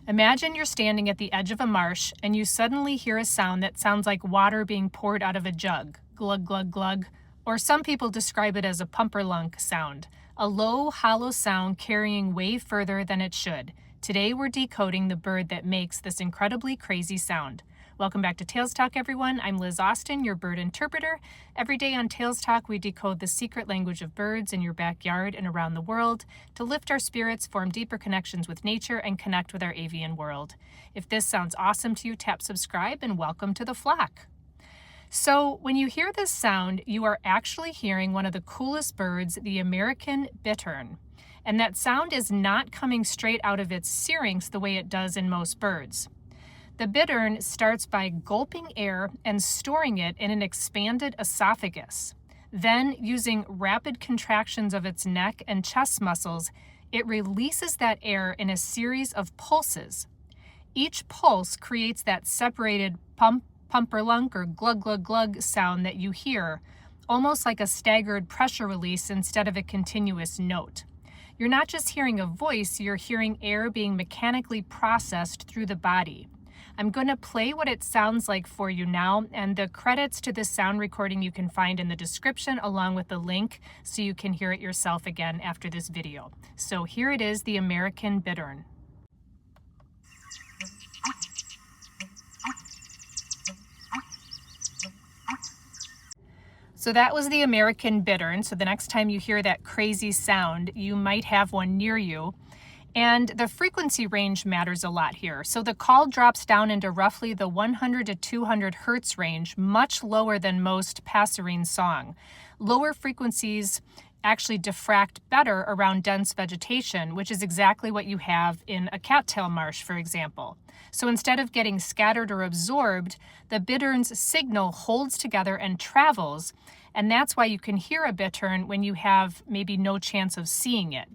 Imagine you're standing at the edge of a marsh and you suddenly hear a sound that sounds like water being poured out of a jug. Glug, glug, glug. Or some people describe it as a pumperlunk sound, a low, hollow sound carrying way further than it should. Today we're decoding the bird that makes this incredibly crazy sound. Welcome back to Tales Talk, everyone. I'm Liz Austin, your bird interpreter. Every day on Tales Talk, we decode the secret language of birds in your backyard and around the world to lift our spirits, form deeper connections with nature, and connect with our avian world. If this sounds awesome to you, tap subscribe and welcome to the flock. So when you hear this sound, you are actually hearing one of the coolest birds, the American bittern. And that sound is not coming straight out of its syrinx the way it does in most birds. The bittern starts by gulping air and storing it in an expanded esophagus. Then, using rapid contractions of its neck and chest muscles, it releases that air in a series of pulses. Each pulse creates that separated pumperlunk or glug glug glug sound that you hear, almost like a staggered pressure release instead of a continuous note. You're not just hearing a voice, you're hearing air being mechanically processed through the body. I'm going to play what it sounds like for you now, and the credits to this sound recording you can find in the description along with the link so you can hear it yourself again after this video. So here it is, the American bittern. So that was the American bittern. So the next time you hear that crazy sound, you might have one near you. And the frequency range matters a lot here. So the call drops down into roughly the 100 to 200 hertz range, much lower than most passerine song. Lower frequencies actually diffract better around dense vegetation, which is exactly what you have in a cattail marsh, for example. So instead of getting scattered or absorbed, the bittern's signal holds together and travels, and that's why you can hear a bittern when you have maybe no chance of seeing it.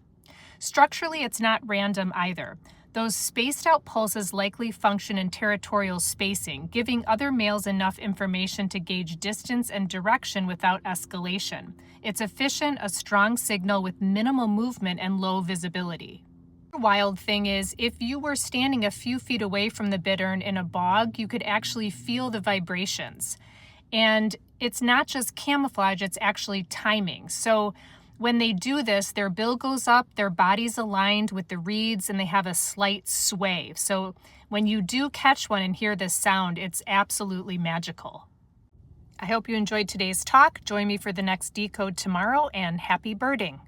Structurally, it's not random either. Those spaced out pulses likely function in territorial spacing, giving other males enough information to gauge distance and direction without escalation. It's efficient, a strong signal with minimal movement and low visibility. The wild thing is, if you were standing a few feet away from the bittern in a bog, you could actually feel the vibrations. And it's not just camouflage, it's actually timing. So when they do this, their bill goes up, their body's aligned with the reeds, and they have a slight sway. So when you do catch one and hear this sound, it's absolutely magical. I hope you enjoyed today's talk. Join me for the next decode tomorrow, and happy birding.